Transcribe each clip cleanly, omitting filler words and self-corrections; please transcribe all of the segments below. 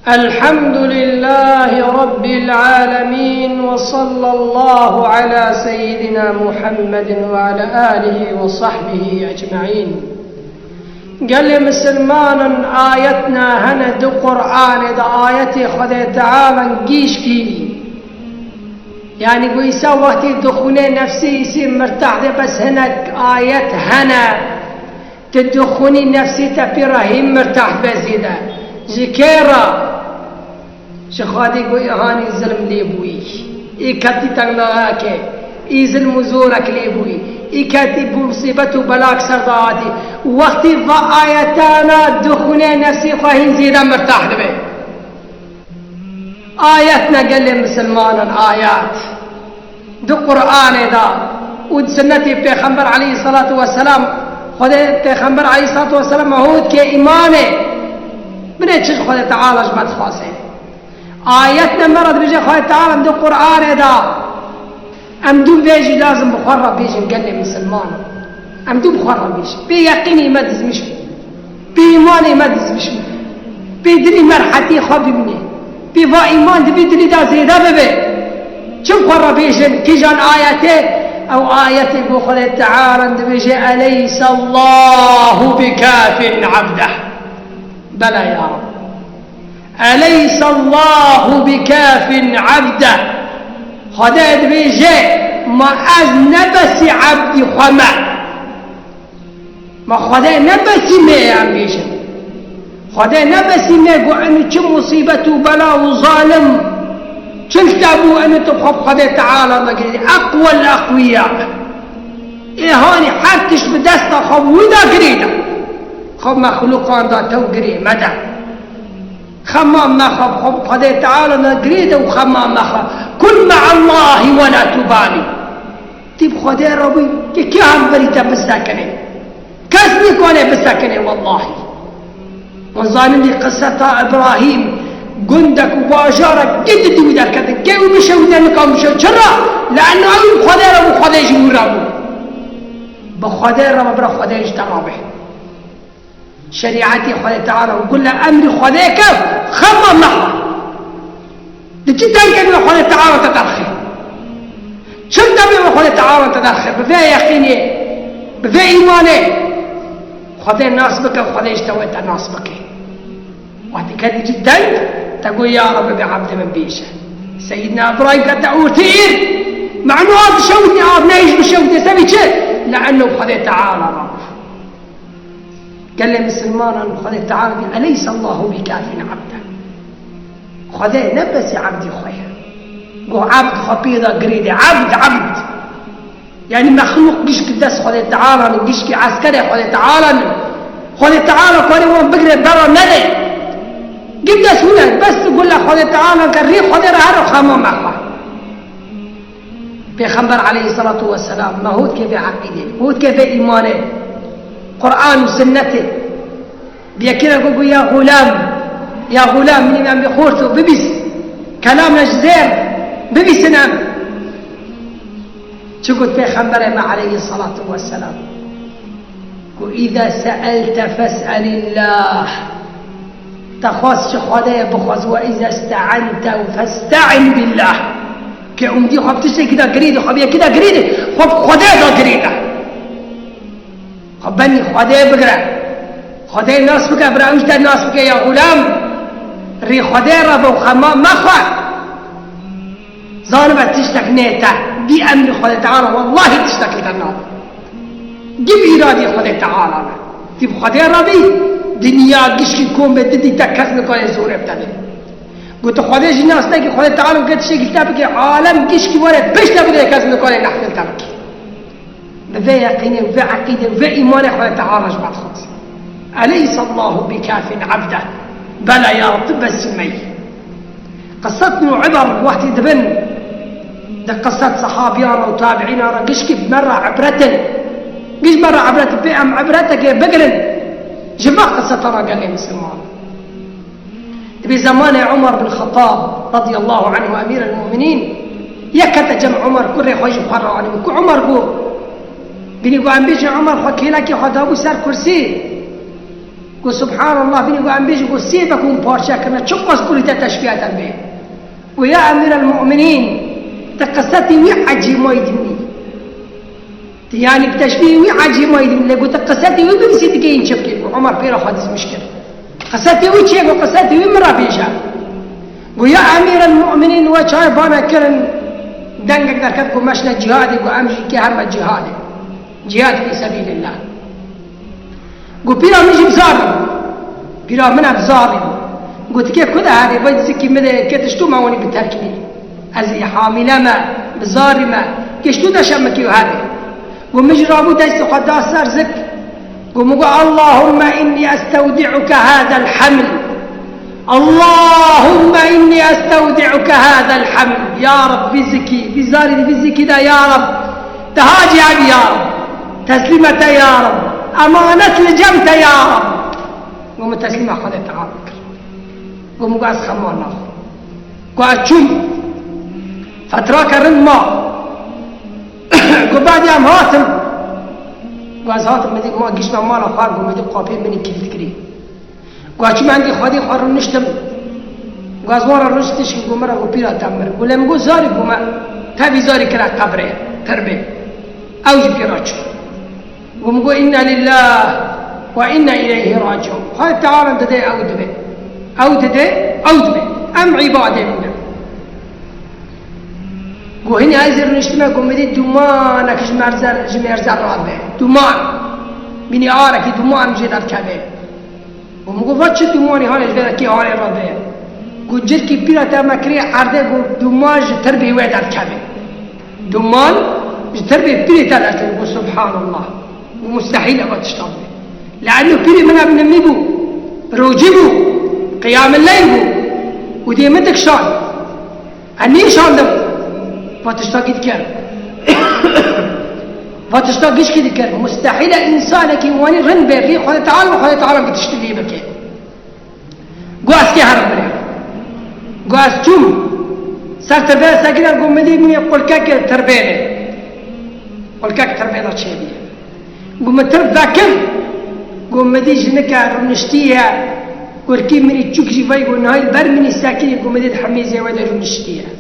الحمد لله رب العالمين، وصلى الله على سيدنا محمد وعلى آله وصحبه أجمعين. قال لي مسلمان آيتنا هنا دو قرآن دا آيتي خدا تعالى نقيش كي يعني قويسا وقتي دخوني نفسي يصير مرتاح دي، بس هناك آيات هنا تدخوني نفسي تبيرهيم مرتاح بزيدا ذكرى شخادي قوي هاني الظلم ليبوي إكاتي تغلغاك إظلم زورك ليبوي إكاتي بمصيبته بلاك سرداتي وقتي آياتنا دخوني نفسي خواهين زيدا مرتاح دبي. آياتنا قال لي مسلمان آيات دو قرآن دا ودسنتي پیغمبر عليه الصلاة والسلام خدا پیغمبر عليه الصلاة والسلام مهود کے ایمانے بنے چیز خدا تعالی جمعت خواصے آياتنا مرد بيجي خدا تعالى دو قرآن دا ام دو بيجي لازم بخرب بيجي قال لي مسلمان ام دو بخرب بيجي بيقيني مدز مش بإيماني مدز مش بيدري مرحتي خبي مني بيفا إيمان بيدري دا زيدا ببي شوف خرب بيجي كيجان آياتي أو آياتي بخدا تعالى بيجي أليس الله بكاف عبده بلى يا رب أليس الله بكاف عبده خدا بيجي ما أز نبسي عبدي خما ما خدا نبسي مي عم بيجي خدا نبسي مي قوانو چه مصيبة بلا وظالم چلتابو أنو تبخب خدا تعالى مقرد أقوى الأقوياء إيهاني حتش بدستا خب ودا قريدا خب مخلوقان دا تو قري مدى خمام مخب خب خدا تعالى قريدا وخمام مخب كن مع الله ولا تبالي تب خدا ربي كي هم بريتا بساكنه كسني كونه بساكنه والله وظالم دي قصة إبراهيم قندك وباجارك جد دودا كذا كيف مشوا نكام مشوا شرا لأنه أيوب خدا ربو خدا يجور ربو بخدا ربو برا خدا يجترابه شريعتي خدا تعالى وقل له أمر خدا كيف خمم نحو لجدان كان خدا تعالى تدرخي شن دبي خدا تعالى تدرخي بفيا يقيني بفيا إيماني خدا الناس بك وخدا يجتويت الناس بك وقت كده جدا تقول يا رب بعبد من بيشه سيدنا إبراهيم قد أوتير مع أنه هذا شوتني نايش بشوتني سوي شيء لأنه خدا تعالى رب قال لي مسلمان خدا تعالى أليس الله بكاف عبده خدا نبسي عبدي خويا قو عبد خبيضة قريدة عبد يعني مخلوق جيش كدس خدا تعالى جيش كي عسكري خدا تعالى كوني هو بقري برا ندي جبت سنة بس تقول له خدا تعالى كريخ خدا رهار خمام أخوة بيخبر عليه الصلاة والسلام ما هو كيف عقيدة هو كيف إيمانه قرآن وسنته بيكينا يقول يا غلام من إمام بخورته ببس كلام نجزير ببس نام شو قلت بيخبر عليه الصلاة والسلام وإذا سألت فاسأل الله تخص خدا بخص وإذا استعنت فاستعن بالله كأمدي خب تشي كده قريدة خب كده قريدة خب خدا ده قريدة خب بني خدا بقرأ خدا الناس بقى برا وش ده الناس بقى يا غلام ري خدا ربو خما مخا ظالمة تشتك نيتا دي أمر خدا تعالى والله تشتك لنا جيب إرادي خدا تعالى تب خدا ربي دنیا گشکی کون به دیدی تک کس نکنه زور ابتدی گوت خودش ناس نه که خدا تعالی گفت شی کتاب که عالم گشکی وره پیش نبوده کس نکنه نحمل ترک به یقین و عقیده و ایمان خدا تعالی جمعت خاص أليس الله بكاف عبده بلى يا رب بسمي قصتنا عبر وقت دبن ده قصة صحابيان وتابعين رجشك بمرة عبرتن قش مرة عبرت بأم عبرتك بقرن جمع قصة ترى قال لي مسلمان في زمان عمر بن الخطاب رضي الله عنه أمير المؤمنين يكت جمع عمر كل خويش بخرى عنه عمر بو بني قام بيجي عمر خكيلك يخد أبو سار كرسي قو سبحان الله بني قو أنبيش قو سيبكم بارشا كنا شقص كل تشفيات البيت ويا أمير المؤمنين تقصتي ويعجي ما يدمني يعني بتشبيه ويعجي ما يدمني قو تقصتي ويبنسي تقين شبكي عمر بيرا حادث مشكلة قصتي ويشيك وقصتي ويمرا بيشا ويا أمير المؤمنين وشاي بانا كرن دنقك دركبكم مشنا جهادي وأمشي كهم الجهادي جهاد في سبيل الله قو بيرا مش بظالم بيرا منا بظالم قلت كيف كده هذه بيت سكي مدى كتشتو ما وني بتركني أزي حاملة ما بظالمة كشتو ده شمكي هذه ومجرابو دايس قد أصار زك قوموا اللهم إني أستودعك هذا الحمل اللهم إني أستودعك هذا الحمل يا رب بزكي بزاري بزكي ده يا رب تهاجي عبي يا رب تسليمة يا رب أمانة لجمت يا رب قوموا تسليمة خذت عارك قوموا قاس خمان ناخر قاس شم فتراك الرمى قو بعد يام هاتم قاس هاتم مديك ما قشنا مالا خار قو مديك قابين مني كيف تكري قاس شم عندي خادي خار نشتم قاس وارا نشتش قو مرا قو بيرا تامر قو لم قو زاري قو ما تابي زاري كرا قبره تربي أوج بيراج قوموا إنا لله وإنا إليه راجعون قال تعالى انت دي أو دبي أو دبي أو دبي أم عبادة منا وهنا عايزين نجتمع قوم دي دمان كش جمير زرابه دمان مني عارك دمان مجد أركبه ومقول واتش دماني هاني جدا كي هاني رابه قول جد كي بيرا تاما كري عرده قول دمان جتربي ويد أركبه دمان جتربي بيري تلاتة قول سبحان الله ومستحيل أبغى تشتغل لأنه بيري منا بنميبو روجيبو قيام الليل بو ودي مدك شان أني شان دم فتشتاقي تكر فتشتاقيش كده كر مستحيل إنسانك واني رن بيري خذ تعالى وخذ تعالى بتشتغلي بكي قاس كي هرب بري قاس جم صار تربية ساكنة قوم مدي مني قل كاك تربية قل كاك تربية شيء قوم ترب ذاكر قوم مدي جنكا رنشتيها وركي مني تشوكشي فاي قول نهاي بر مني ساكنة قوم مدي حميزة ودا رنشتيها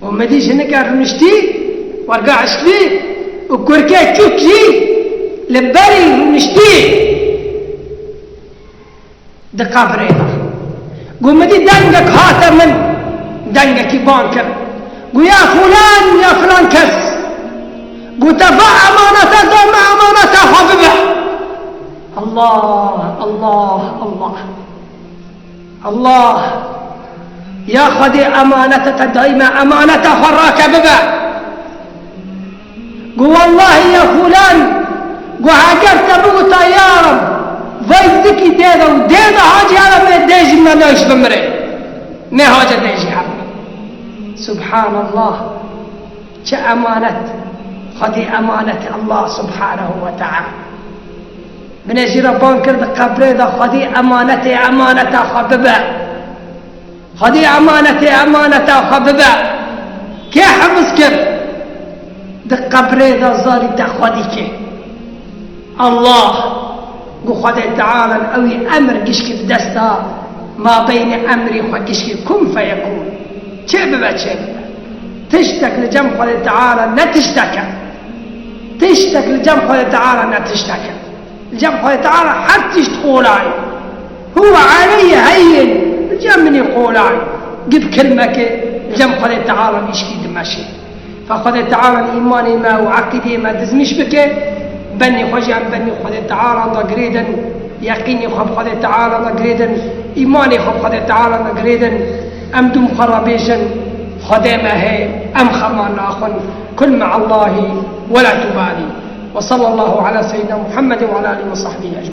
قوم مدي جنكا رنشتي ورقا عشلي وكوركا تشوكشي لباري رنشتي دقا بريضة قوم مدي دنقك هاتا من دنقك بانكر قو يا فلان كس قلت فا أمانته دم أمانته حبيبه الله الله الله الله يا خدي أمانته دائما أمانته حراك ببا قو والله يا فلان قو هاجرت بغتا يا رب ويزكي ديدا وديدا حاجي على ما ديجي ما نايش بمري ما حاجة ديجي حبا سبحان الله شا أمانة خدي أمانة الله سبحانه وتعالى بنجي ربان كرد قبريدا خدي أمانة خببا خدي أمانة خببا كي حفظ كر دق قبريدا زاري تخدي كي الله قو خدي تعالى أوي أمر قشك بدستا ما بين أمري وقشك كن فيكون شببا تشتك لجنب خدي تعالى لا تشتك لجنب خدي تعالى لا تشتكى الجنب خدي تعالى حتى تقولاي هو علي هين الجنب يقولاي قب كلمة الجنب خدي تعالى يشكي دمشي فخدي تعالى إيماني ما وعقدي ما دزمش بك بني خجم بني خدي تعالى قريدا يقيني خب خدي تعالى قريدا إيماني خب خدي تعالى قريدا أمدم خرابيشا خدمه أم خمان آخر كل مع الله ولا تبالي وصلى الله على سيدنا محمد وعلى آله وصحبه أجمعين.